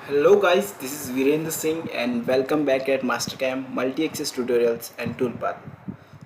Hello guys, this is Virender Singh and welcome back at Mastercam Multiaxis Tutorials and Toolpath.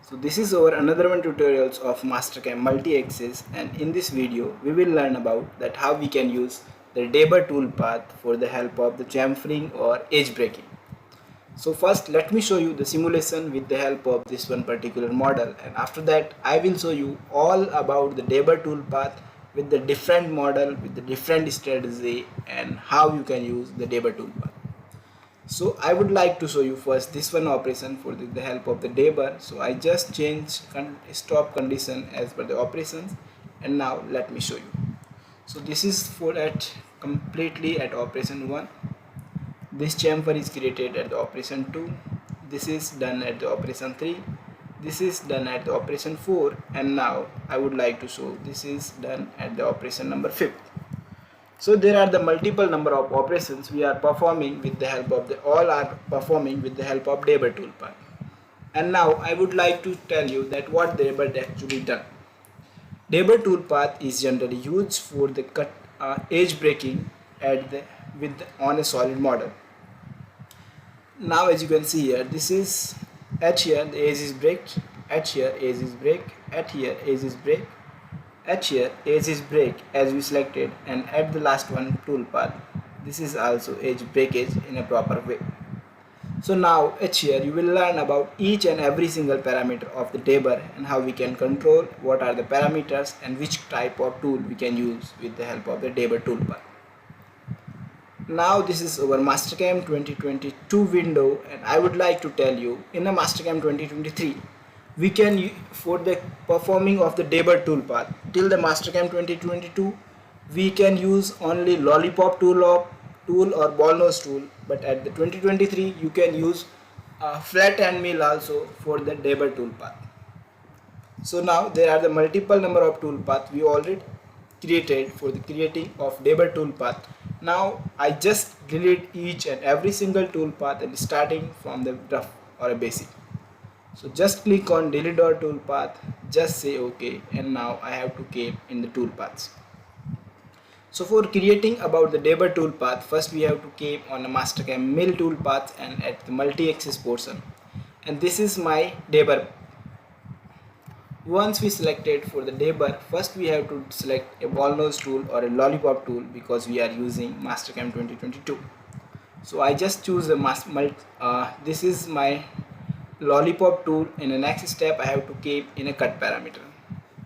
So this is our another one tutorials of Mastercam Multiaxis, and in this video we will learn about that how we can use the Deburr Toolpath for the help of the chamfering or edge breaking. So first let me show you the simulation with the help of this one particular model, and after that I will show you all about the Deburr Toolpath with the different model with the different strategy and how you can use the Deburr Toolpath. So I would like to show you first this one operation for the help of the Deburr. So I just change stop condition as per the operations, and now let me show you. So this is for at completely at operation 1. This chamfer is created at the operation 2. This is done at the operation 3. This is done at the operation 4, and now I would like to show this is done at the operation number 5. So there are the multiple number of operations we are performing with the help of all are performing with the help of Deburr Toolpath. And now I would like to tell you that what Deburr actually done. Deburr Toolpath is generally used for the edge breaking on a solid model. Now as you can see here, this is at here the edge is break, at here edge is break, at here edge is break, at here edge is break as we selected, and at the last one toolpath this is also edge breakage in a proper way. So now at here you will learn about each and every single parameter of the Deburr and how we can control what are the parameters and which type of tool we can use with the help of the Deburr Toolpath. Now this is our Mastercam 2022 window, and I would like to tell you in a Mastercam 2023 we can for the performing of the Deburr Toolpath till the Mastercam 2022 we can use only lollipop tool or ball nose tool, but at the 2023 you can use flat end mill also for the Deburr Toolpath. So now there are the multiple number of toolpath we already created for the creating of Deburr Toolpath. Now I just delete each and every single toolpath and starting from the rough or a basic. So just click on delete or toolpath, just say OK, and now I have to came in the toolpaths. So for creating about the Deburr Toolpath, first we have to came on a Mastercam mill toolpath and at the multi-axis portion, and this is my Deburr. Once we selected for the Deburr, first we have to select a ball nose tool or a lollipop tool because we are using Mastercam 2022. So I just choose the this is my lollipop tool. In the next step I have to keep in a cut parameter.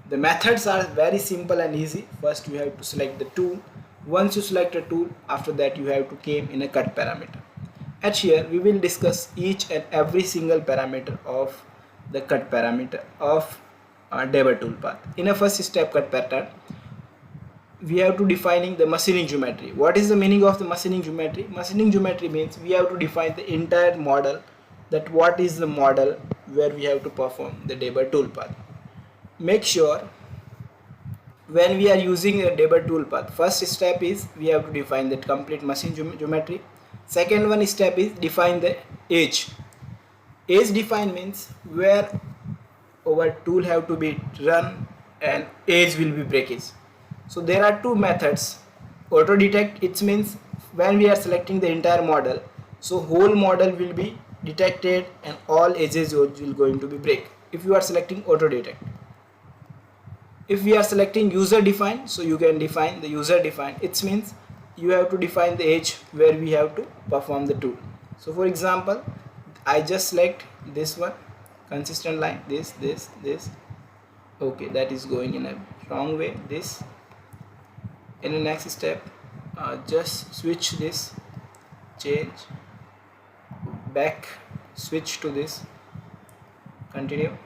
The methods are very simple and easy. First you have to select the tool. Once you select a tool, after that you have to keep in a cut parameter. At here we will discuss each and every single parameter of the cut parameter of Deburr Toolpath. In a first step cut pattern, we have to defining the machining geometry. What is the meaning of the machining geometry? Machining geometry means we have to define the entire model, that what is the model where we have to perform the Deburr Toolpath. Make sure when we are using a Deburr Toolpath, first step is we have to define the complete machine geometry. Second one step is define the edge. Edge define means where our tool have to be run and edge will be breakage. So there are two methods. Auto detect, it means when we are selecting the entire model, so whole model will be detected and all edges will going to be break if you are selecting auto detect. If we are selecting user define, so you can define the user define, it means you have to define the edge where we have to perform the tool. So for example, I just select this one, consistent line, this, okay, that is going in a wrong way. This in the next step, just switch this, change back, switch to this, continue.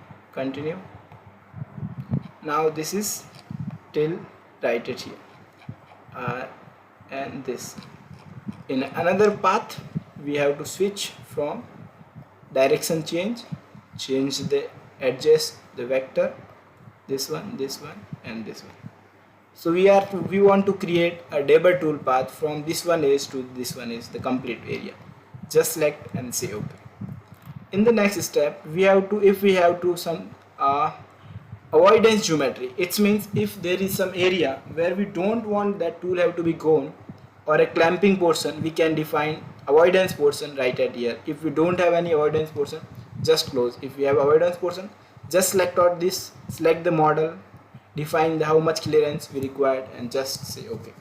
Now this is till right at here, and this in another path we have to switch from direction, change the edges, the vector, this one and this one. So we want to create a Deburr Toolpath from this one edge to this one edge, the complete area. Just select and say OK. In the next step we have to some avoidance geometry. It means if there is some area where we don't want that tool have to be gone, or a clamping portion, we can define avoidance portion right at here. If we don't have any avoidance portion, just close. If we have avoidance portion, just select out this, select the model, define how much clearance we required, and just say OK.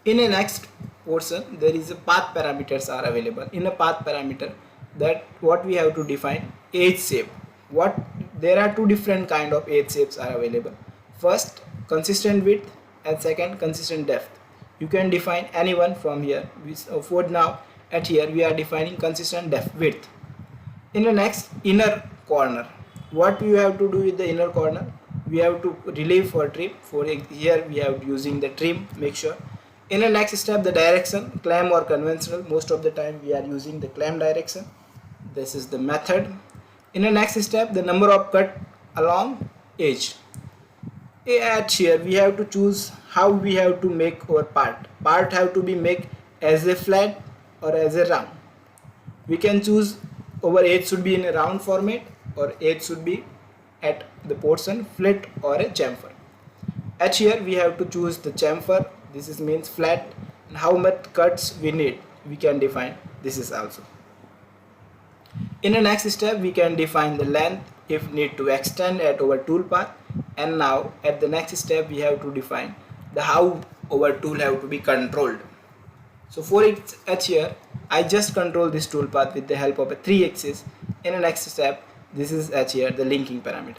In a next portion, there is a path parameters are available. In a path parameter, that what we have to define edge shape. What there are two different kind of edge shapes are available. First, consistent width, and second, consistent depth. You can define any one from here. For now, at here we are defining consistent depth width. In the next, inner corner, what we have to do with the inner corner? We have to relieve for trim. For here we have using the trim. Make sure. In the next step, the direction, clamp or conventional. Most of the time we are using the clamp direction. This is the method. In the next step, the number of cut along edge. At here we have to choose how we have to make our part. Part have to be made as a flat or as a round. We can choose our edge should be in a round format, or edge should be at the portion flat or a chamfer. At here we have to choose the chamfer. This is means flat, and how much cuts we need we can define. This is also. In the next step, we can define the length if need to extend at our tool path. And now at the next step, we have to define the how our tool have to be controlled. So for it at here, I just control this tool path with the help of a 3 axis. In the next step, this is at here the linking parameter.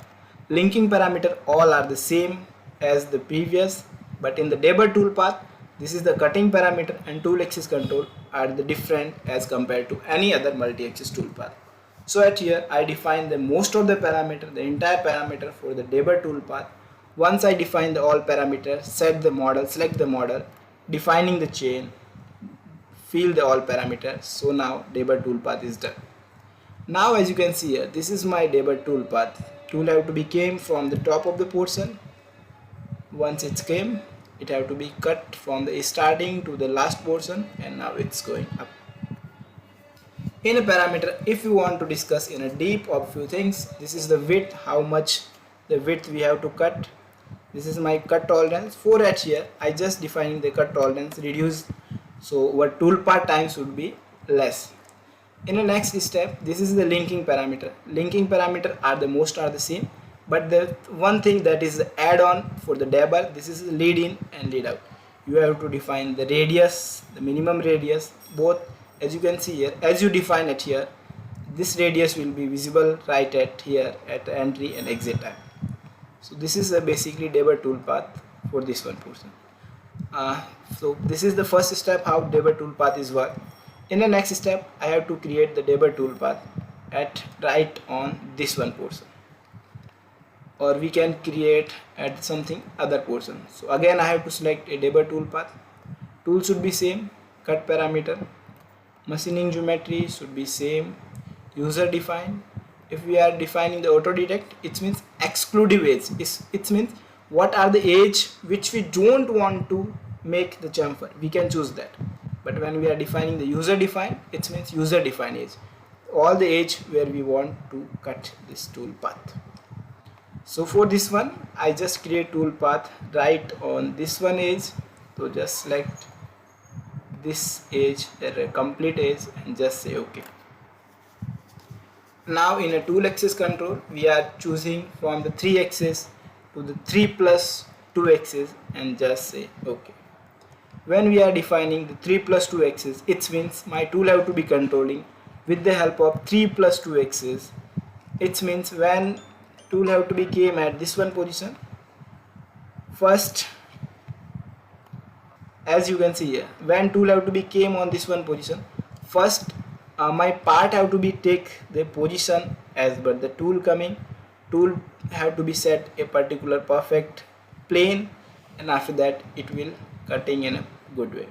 Linking parameter all are the same as the previous, but in the Deburr toolpath, this is the cutting parameter and tool axis control are the different as compared to any other multi-axis toolpath. So at here I define the most of the parameter, the entire parameter for the Deburr toolpath. Once I define the all parameters, set the model, select the model, defining the chain, fill the all parameters. So now Deburr toolpath is done. Now as you can see here, this is my Deburr toolpath. Tool have to be came from the top of the portion. Once it came, it have to be cut from the starting to the last portion, and now it's going up. In a parameter, if you want to discuss in a deep of few things, this is the width, how much the width we have to cut. This is my cut tolerance. For at here, I just defining the cut tolerance reduce, so our toolpath time should be less. In the next step, this is the linking parameter. Linking parameter are the most are the same, but the one thing that is the add-on for the Deburr, this is the lead in and lead out. You have to define the radius, the minimum radius, both. As you can see here, as you define it here, this radius will be visible right at here at the entry and exit time. So this is basically Deburr toolpath for this one portion. So this is the first step how Deburr toolpath is work. In the next step, I have to create the Deburr toolpath at right on this one portion, or we can create at something other portion. So again I have to select a Deburr toolpath. Tool should be same, cut parameter, machining geometry should be same, user defined. If we are defining the auto detect, it means exclusive edge. It means what are the edge which we don't want to make the chamfer, we can choose that. But when we are defining the user defined, it means user defined edge, all the edge where we want to cut this tool path. So for this one, I just create tool path right on this one edge. So just select this edge, the complete edge, and just say OK. Now in a tool axis control, we are choosing from the 3 axis to the 3 plus 2 axis, and just say OK. When we are defining the 3 plus 2 axis, it means my tool have to be controlling with the help of 3 plus 2 axis. It means when tool have to be came at this one position, first, as you can see here, when tool have to be came on this one position, first my part have to be take the position as per the tool coming. Tool have to be set a particular perfect plane, and after that it will cutting in a good way.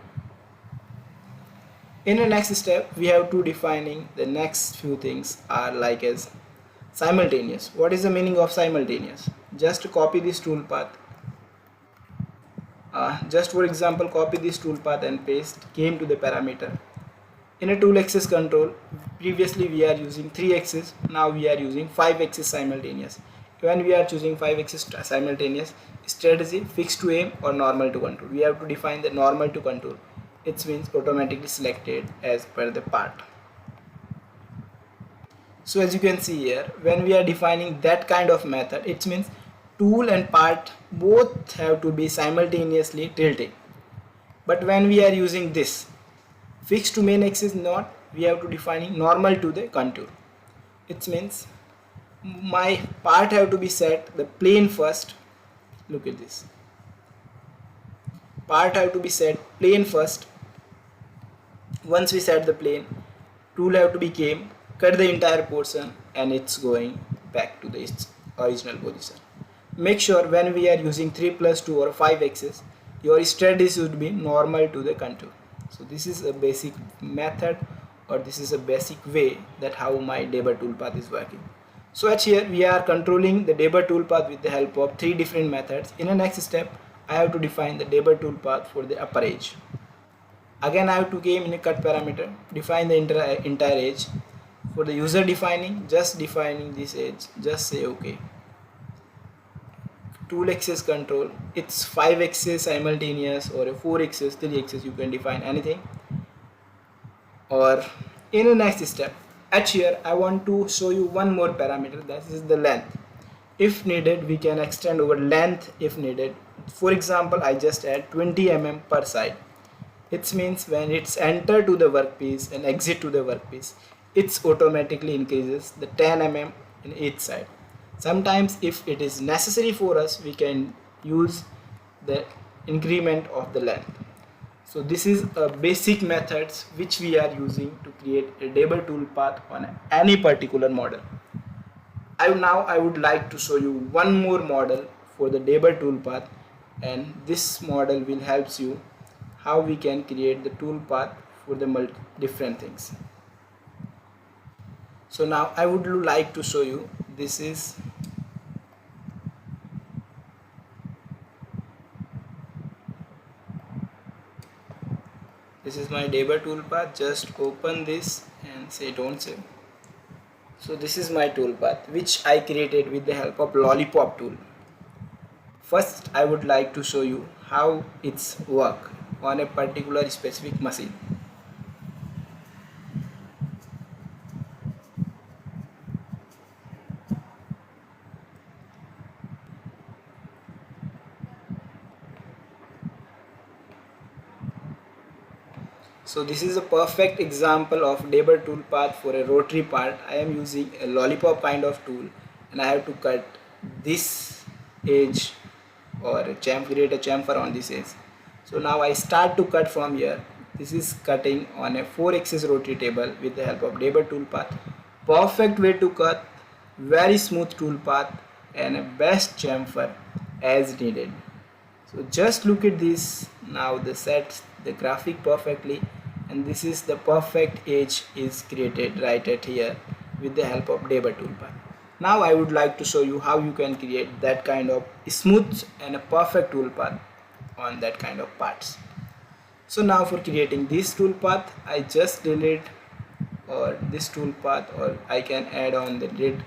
In the next step, we have to defining the next few things are like as simultaneous. What is the meaning of simultaneous? Just copy this tool path. Just for example, copy this tool path and paste, came to the parameter. In a tool axis control, previously we are using 3 axis, now we are using 5 axis simultaneous. when we are choosing 5 axis simultaneous strategy, fixed to aim or normal to contour, we have to define the normal to contour. It means automatically selected as per the part. So as you can see here, when we are defining that kind of method, it means tool and part both have to be simultaneously tilted. But when we are using this fixed to main axis not, we have to define normal to the contour. It means my part have to be set the plane first. Look at this. Part have to be set plane first. Once we set the plane, tool have to be came, cut the entire portion, and it's going back to its original position. Make sure when we are using 3+2 or 5 axis, your strategy should be normal to the contour. So this is a basic method, or this is a basic way that how my Deburr toolpath is working. So at here we are controlling the Deburr toolpath with the help of 3 different methods. In the next step, I have to define the Deburr toolpath for the upper edge. Again, I have to came in a cut parameter, define the entire edge. For the user defining, just defining this edge, just say OK. Tool axis control, it's 5 axis simultaneous or a 4 axis, 3 axis, you can define anything. Or in the next step, at here I want to show you one more parameter, that is the length. If needed, we can extend over length if needed. For example, I just add 20 mm per side. It means when it's enter to the workpiece and exit to the workpiece, it automatically increases the 10 mm in each side. Sometimes if it is necessary for us, we can use the increment of the length. So this is a basic methods which we are using to create a Deburr toolpath on any particular model. Now I would like to show you one more model for the Deburr toolpath, and this model will help you how we can create the toolpath for the different things. So now I would like to show you, this is my Deburr toolpath. Just open this and say don't save. So this is my toolpath which I created with the help of lollipop tool. First I would like to show you how it's work on a particular specific machine. So this is a perfect example of Deburr toolpath for a rotary part. I am using a lollipop kind of tool, and I have to cut this edge or create a chamfer on this edge. So now I start to cut from here. This is cutting on a 4-axis rotary table with the help of Deburr toolpath. Perfect way to cut, very smooth toolpath, and a best chamfer as needed. So just look at this. Now the sets the graphic perfectly, and this is the perfect edge is created right at here with the help of Deburr toolpath. Now I would like to show you how you can create that kind of smooth and a perfect toolpath on that kind of parts. So now for creating this toolpath, I just delete or this toolpath, or I can add on the grid.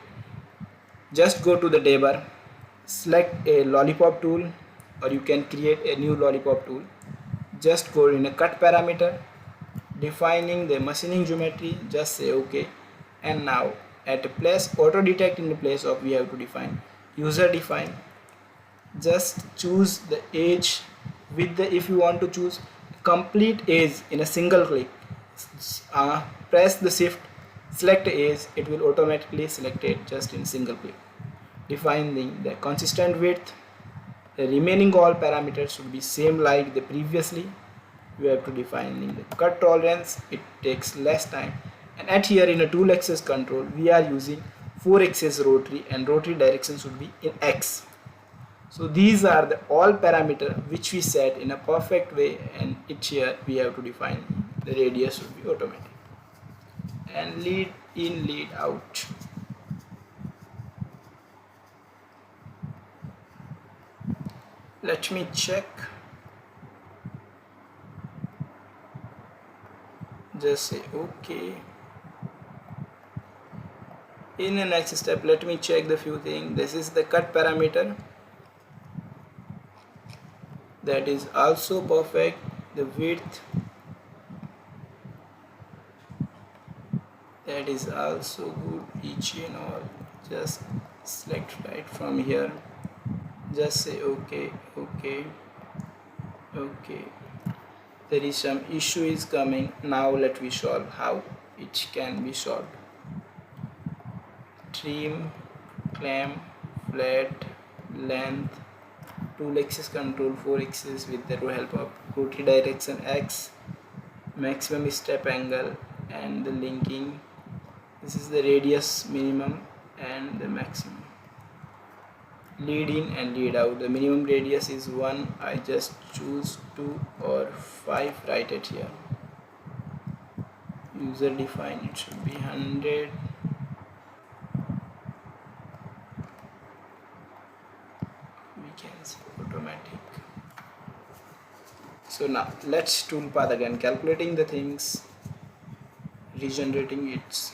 Just go to the Deburr, select a lollipop tool, or you can create a new lollipop tool. Just go in a cut parameter, defining the machining geometry, just say OK. And now at a place auto detect, in the place of we have to define user define, just choose the edge with the, if you want to choose complete edge in a single click, press the shift, select edge, it will automatically select it just in single click. Defining the consistent width, the remaining all parameters should be same like the previously. We have to define the cut tolerance, it takes less time. And at here in a tool axis control, we are using 4-axis rotary, and rotary direction should be in X. So these are the all parameter which we set in a perfect way, and it here we have to define the radius should be automatic, and lead in, lead out. Let me check. Just say OK. In the next step, let me check the few things. This is the cut parameter, that is also perfect. The width, that is also good. Each and all, just select right from here, just say okay, okay, okay. There is some issue is coming. Now let me solve how it can be solved. Trim, clamp, flat, length, 2 axis control, 4 axis with the help of rotary direction X, maximum step angle, and the linking. This is the radius minimum and the maximum. Lead in and lead out. The minimum radius is 1. I just choose 2 or 5, write it here. User defined, it should be 100. We can see automatic. So now let's toolpath again, calculating the things, regenerating it.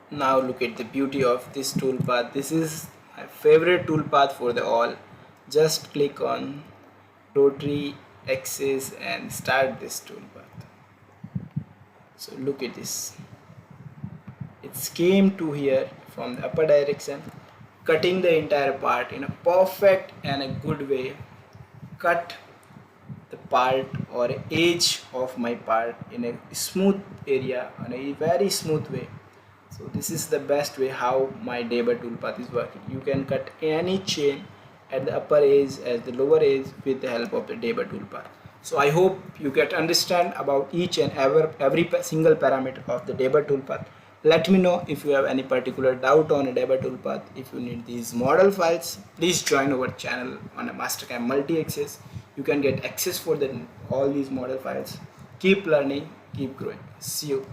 Now look at the beauty of this toolpath. This is my favorite toolpath for the all. Just click on rotary axis and start this toolpath. So look at this. It came to here from the upper direction, cutting the entire part in a perfect and a good way. Cut the part or edge of my part in a smooth area, on a very smooth way. So this is the best way how my Deburr toolpath is working. You can cut any chain at the upper edge as the lower edge with the help of the Deburr toolpath. So I hope you get understand about each and every single parameter of the Deburr toolpath. Let me know if you have any particular doubt on a Deburr toolpath. If you need these model files, please join our channel on a Mastercam Multiaxis. You can get access for all these model files. Keep learning, keep growing. See you.